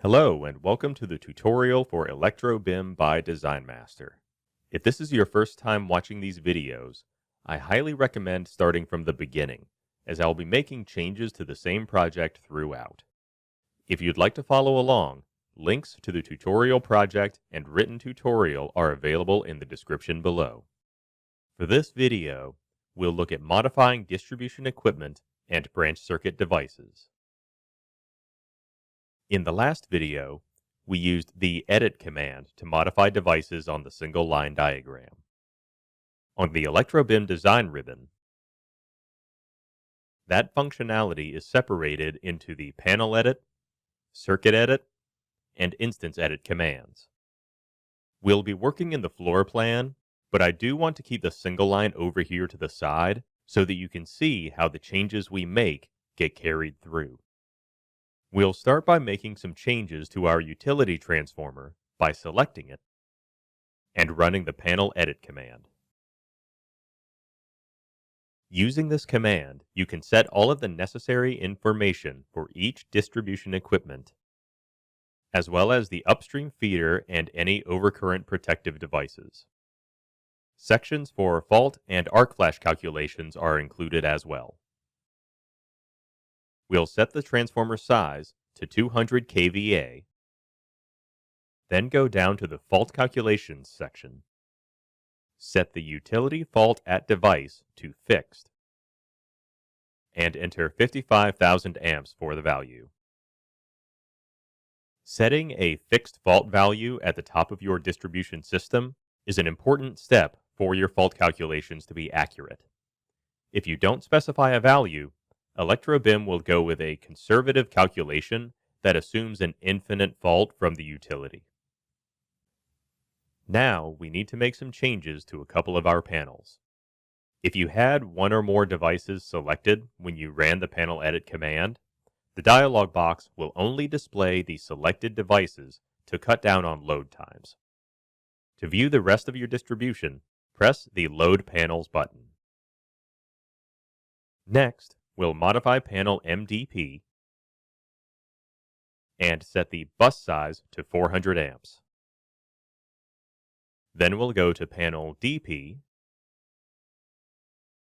Hello and welcome to the tutorial for ElectroBIM by Design Master. If this is your first time watching these videos, I highly recommend starting from the beginning, as I'll be making changes to the same project throughout. If you'd like to follow along, links to the tutorial project and written tutorial are available in the description below. For this video, we'll look at modifying distribution equipment and branch circuit devices. In the last video, we used the Edit command to modify devices on the single line diagram. On the ElectroBIM design ribbon, that functionality is separated into the Panel Edit, Circuit Edit, and Instance Edit commands. We'll be working in the floor plan, but I do want to keep the single line over here to the side so that you can see how the changes we make get carried through. We'll start by making some changes to our utility transformer by selecting it and running the Panel Edit command. Using this command, you can set all of the necessary information for each distribution equipment, as well as the upstream feeder and any overcurrent protective devices. Sections for fault and arc flash calculations are included as well. We'll set the transformer size to 200 kVA, then go down to the Fault Calculations section. Set the Utility Fault at Device to Fixed, and enter 55,000 amps for the value. Setting a fixed fault value at the top of your distribution system is an important step for your fault calculations to be accurate. If you don't specify a value, ElectroBIM will go with a conservative calculation that assumes an infinite fault from the utility. Now, we need to make some changes to a couple of our panels. If you had one or more devices selected when you ran the Panel Edit command, the dialog box will only display the selected devices to cut down on load times. To view the rest of your distribution, press the Load Panels button. Next, we'll modify panel MDP and set the bus size to 400 amps. Then we'll go to panel DP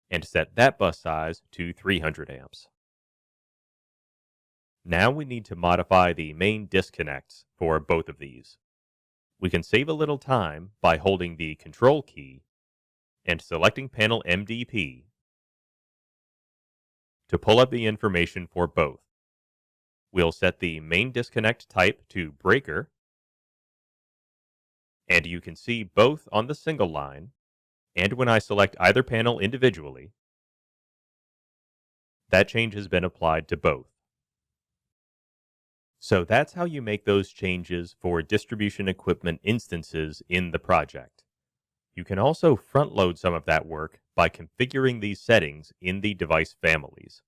and set that bus size to 300 amps. Now we need to modify the main disconnects for both of these. We can save a little time by holding the Control key and selecting panel MDP to pull up the information for both. We'll set the main disconnect type to breaker, and you can see both on the single line and when I select either panel individually, that change has been applied to both. So that's how you make those changes for distribution equipment instances in the project. You can also front load some of that work by configuring these settings in the device families,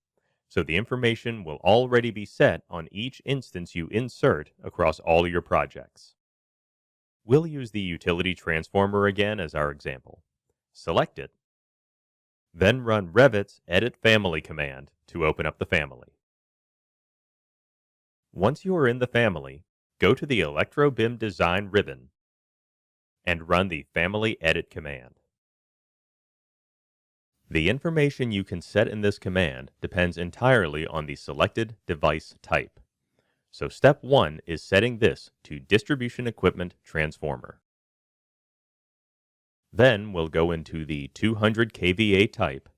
so the information will already be set on each instance you insert across all your projects. We'll use the utility transformer again as our example. Select it, then run Revit's Edit Family command to open up the family. Once you are in the family, go to the ElectroBIM design ribbon and run the Family Edit command. The information you can set in this command depends entirely on the selected device type. So step 1 is setting this to Distribution Equipment Transformer. Then we'll go into the 200 kVA type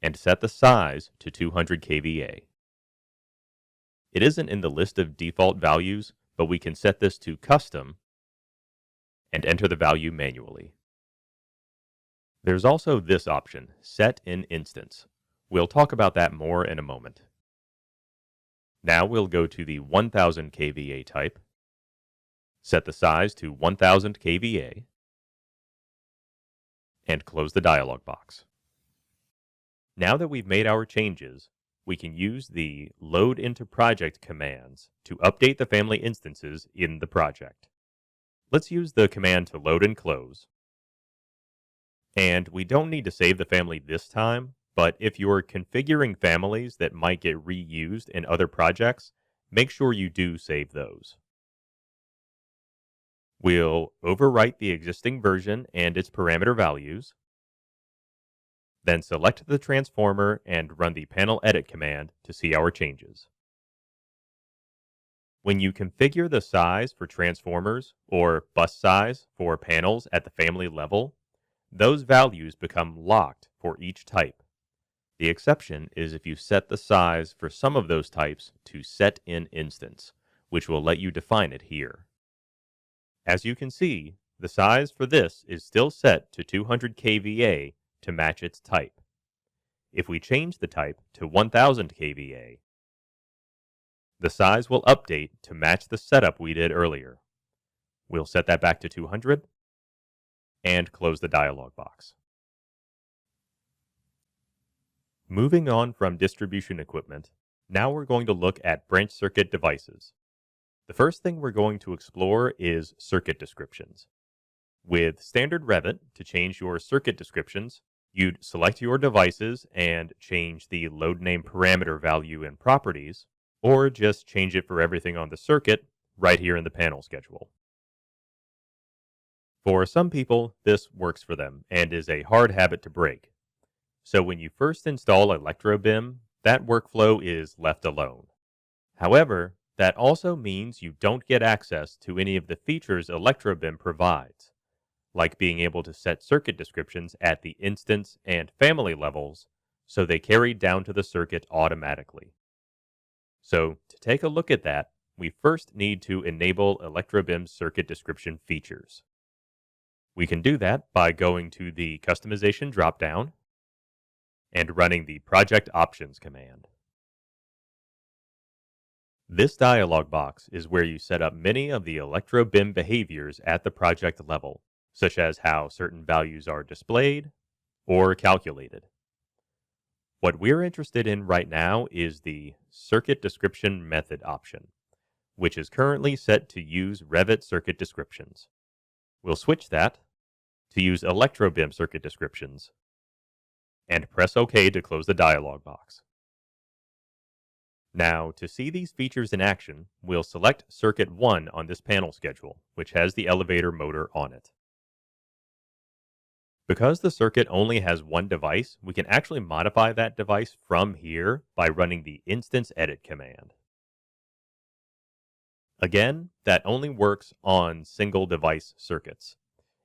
and set the size to 200 kVA. It isn't in the list of default values, but we can set this to Custom and enter the value manually. There's also this option, Set in Instance. We'll talk about that more in a moment. Now we'll go to the 1000 kVA type, set the size to 1000 kVA, and close the dialog box. Now that we've made our changes, we can use the Load into Project commands to update the family instances in the project. Let's use the command to load and close. And we don't need to save the family this time, but if you're configuring families that might get reused in other projects, make sure you do save those. We'll overwrite the existing version and its parameter values, then select the transformer and run the panel edit command to see our changes. When you configure the size for transformers or bus size for panels at the family level, those values become locked for each type. The exception is if you set the size for some of those types to set in instance, which will let you define it here. As you can see, the size for this is still set to 200 kVA to match its type. If we change the type to 1000 kVA, the size will update to match the setup we did earlier. We'll set that back to 200 and close the dialog box. Moving on from distribution equipment, now we're going to look at branch circuit devices. The first thing we're going to explore is circuit descriptions. With standard Revit, to change your circuit descriptions, you'd select your devices and change the load name parameter value in properties, or just change it for everything on the circuit right here in the panel schedule. For some people, this works for them and is a hard habit to break. So when you first install ElectroBIM, that workflow is left alone. However, that also means you don't get access to any of the features ElectroBIM provides, like being able to set circuit descriptions at the instance and family levels so they carry down to the circuit automatically. So to take a look at that, we first need to enable ElectroBIM's circuit description features. We can do that by going to the Customization dropdown and running the Project Options command. This dialog box is where you set up many of the ElectroBIM behaviors at the project level, such as how certain values are displayed or calculated. What we're interested in right now is the Circuit Description Method option, which is currently set to use Revit circuit descriptions. We'll switch that to use ElectroBIM circuit descriptions and press OK to close the dialog box. Now, to see these features in action, we'll select Circuit 1 on this panel schedule, which has the elevator motor on it. Because the circuit only has one device, we can actually modify that device from here by running the Instance Edit command. Again, that only works on single device circuits.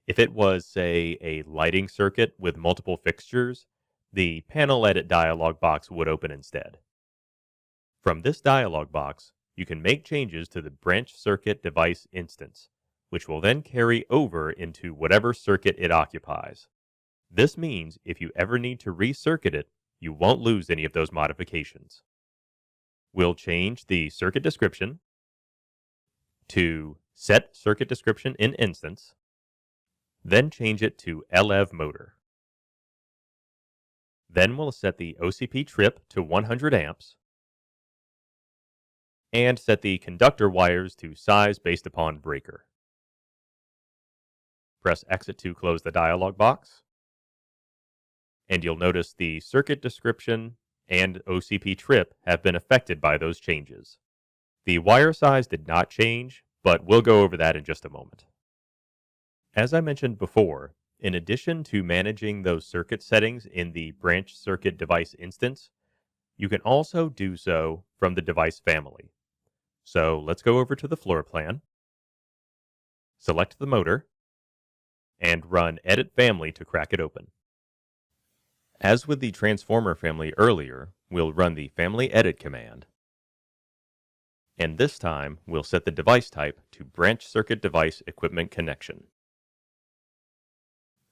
If it was, say, a lighting circuit with multiple fixtures, the Panel Edit dialog box would open instead. From this dialog box, you can make changes to the branch circuit device instance, which will then carry over into whatever circuit it occupies. This means if you ever need to recircuit it, you won't lose any of those modifications. We'll change the circuit description to Set Circuit Description in Instance, then change it to LEV Motor. Then we'll set the OCP trip to 100 amps and set the conductor wires to size based upon breaker. Press Exit to close the dialog box, and you'll notice the circuit description and OCP trip have been affected by those changes. The wire size did not change, but we'll go over that in just a moment. As I mentioned before, in addition to managing those circuit settings in the branch circuit device instance, you can also do so from the device family. So let's go over to the floor plan, select the motor, and run Edit Family to crack it open. As with the transformer family earlier, we'll run the Family Edit command. And this time, we'll set the device type to Branch Circuit Device Equipment Connection,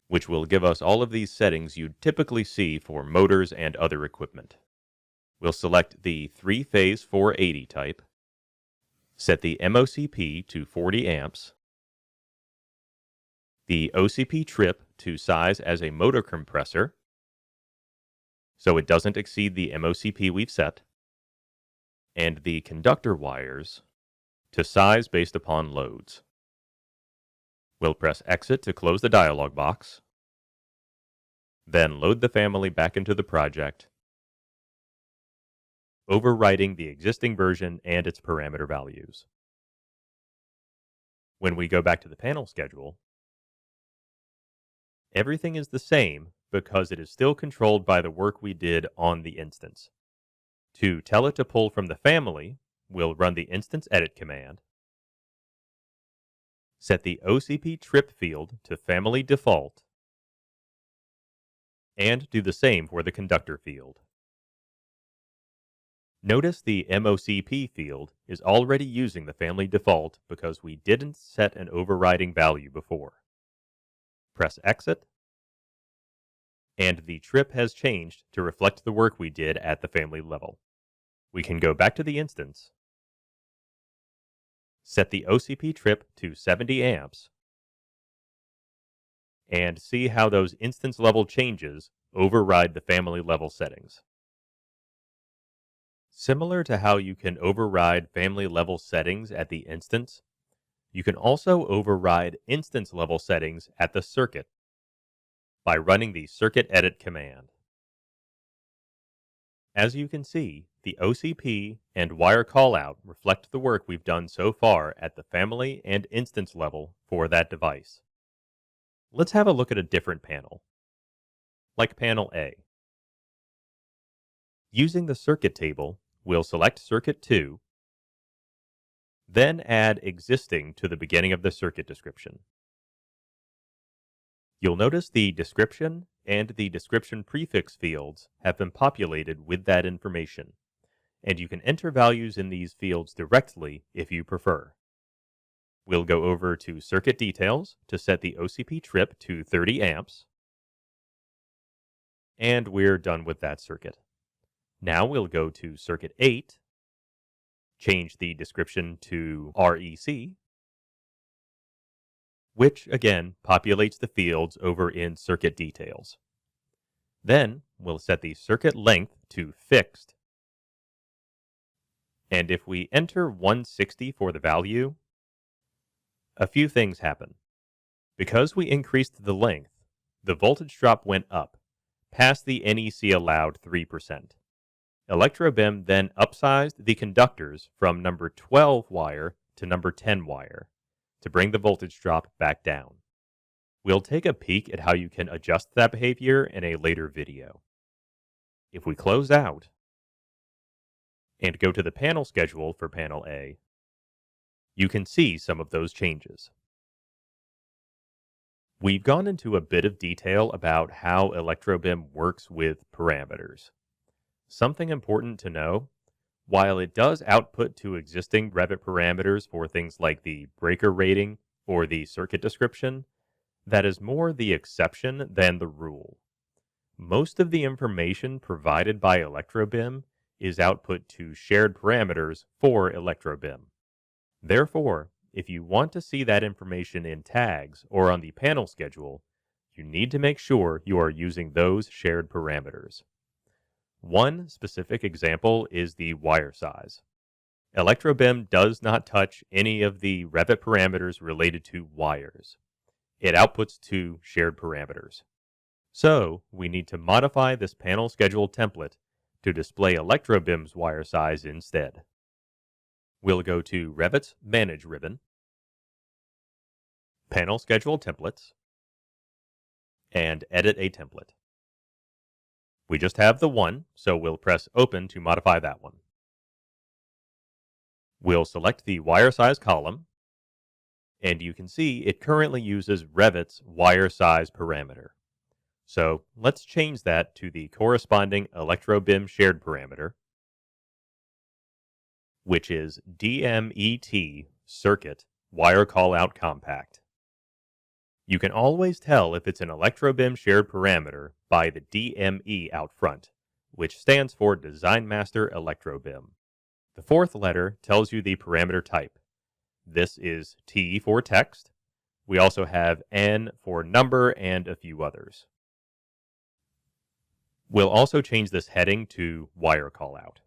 which will give us all of these settings you'd typically see for motors and other equipment. We'll select the 3-phase 480 type, set the MOCP to 40 amps, the OCP trip to size as a motor compressor, so it doesn't exceed the MOCP we've set, and the conductor wires to size based upon loads. We'll press Exit to close the dialog box, then load the family back into the project, overwriting the existing version and its parameter values. When we go back to the panel schedule, everything is the same because it is still controlled by the work we did on the instance. To tell it to pull from the family, we'll run the instance edit command, set the OCP trip field to family default, and do the same for the conductor field. Notice the MOCP field is already using the family default because we didn't set an overriding value before. Press Exit, and the trip has changed to reflect the work we did at the family level. We can go back to the instance, set the OCP trip to 70 amps, and see how those instance level changes override the family level settings. Similar to how you can override family level settings at the instance, you can also override instance level settings at the circuit by running the circuit edit command. As you can see, the OCP and wire callout reflect the work we've done so far at the family and instance level for that device. Let's have a look at a different panel, like panel A. Using the circuit table, we'll select circuit 2, then add existing to the beginning of the circuit description. You'll notice the description and the description prefix fields have been populated with that information, and you can enter values in these fields directly if you prefer. We'll go over to circuit details to set the OCP trip to 30 amps, and we're done with that circuit. Now we'll go to circuit 8, change the description to REC, which again populates the fields over in circuit details. Then we'll set the circuit length to fixed, and if we enter 160 for the value, a few things happen. Because we increased the length, the voltage drop went up, past the NEC allowed 3%. ElectroBIM then upsized the conductors from number 12 wire to number 10 wire to bring the voltage drop back down. We'll take a peek at how you can adjust that behavior in a later video. If we close out and go to the panel schedule for panel A, you can see some of those changes. We've gone into a bit of detail about how ElectroBIM works with parameters. Something important to know, while it does output to existing Revit parameters for things like the breaker rating or the circuit description, that is more the exception than the rule. Most of the information provided by ElectroBIM is output to shared parameters for ElectroBIM. Therefore, if you want to see that information in tags or on the panel schedule, you need to make sure you are using those shared parameters. One specific example is the wire size. ElectroBIM does not touch any of the Revit parameters related to wires. It outputs to shared parameters. So, we need to modify this panel schedule template to display ElectroBIM's wire size instead. We'll go to Revit's Manage ribbon, Panel Schedule Templates, and Edit a Template. We just have the one, so we'll press Open to modify that one. We'll select the wire size column, and you can see it currently uses Revit's wire size parameter. So let's change that to the corresponding ElectroBIM shared parameter, which is DMET Circuit Wire Callout Compact. You can always tell if it's an ElectroBIM shared parameter by the DME out front, which stands for Design Master ElectroBIM. The fourth letter tells you the parameter type. This is T for text. We also have N for number and a few others. We'll also change this heading to Wire Callout.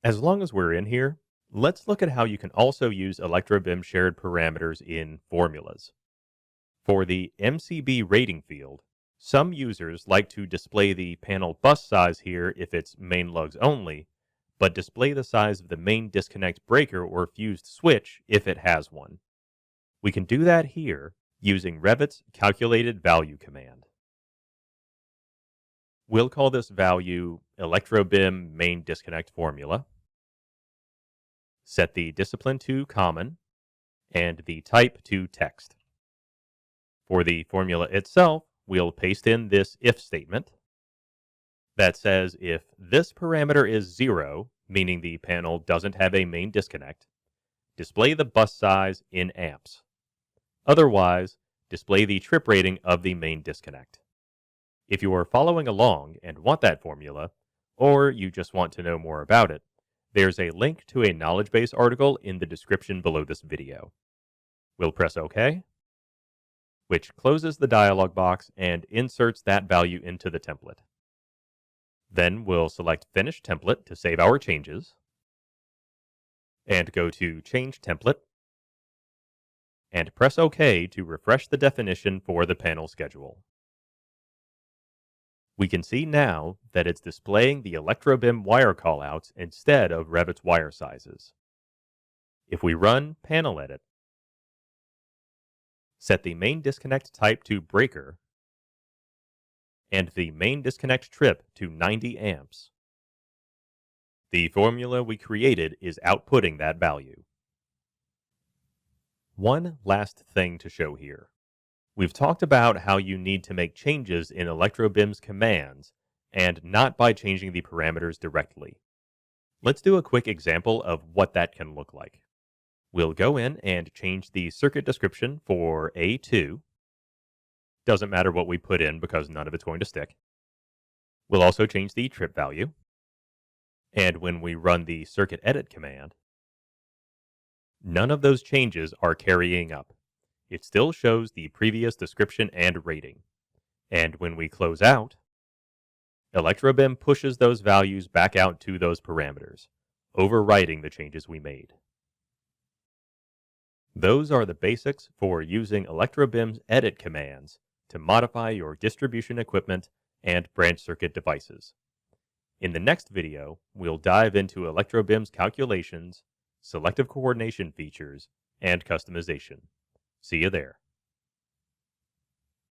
As long as we're in here, let's look at how you can also use ElectroBIM shared parameters in formulas. For the MCB rating field, some users like to display the panel bus size here if it's main lugs only, but display the size of the main disconnect breaker or fused switch if it has one. We can do that here using Revit's calculated value command. We'll call this value ElectroBIM main disconnect formula. Set the discipline to common and the type to text. For the formula itself, we'll paste in this if statement that says if this parameter is 0, meaning the panel doesn't have a main disconnect, display the bus size in amps. Otherwise, display the trip rating of the main disconnect. If you are following along and want that formula, or you just want to know more about it, there's a link to a knowledge base article in the description below this video. We'll press OK, which closes the dialog box and inserts that value into the template. Then we'll select Finish Template to save our changes, and go to Change Template, and press OK to refresh the definition for the panel schedule. We can see now that it's displaying the ElectroBIM wire callouts instead of Revit's wire sizes. If we run Panel Edit, set the main disconnect type to breaker, and the main disconnect trip to 90 amps, the formula we created is outputting that value. One last thing to show here. We've talked about how you need to make changes in ElectroBIM's commands and not by changing the parameters directly. Let's do a quick example of what that can look like. We'll go in and change the circuit description for A2. Doesn't matter what we put in because none of it's going to stick. We'll also change the trip value. And when we run the circuit edit command, none of those changes are carrying up. It still shows the previous description and rating. And when we close out, ElectroBIM pushes those values back out to those parameters, overwriting the changes we made. Those are the basics for using ElectroBIM's edit commands to modify your distribution equipment and branch circuit devices. In the next video, we'll dive into ElectroBIM's calculations, selective coordination features, and customization. See you there.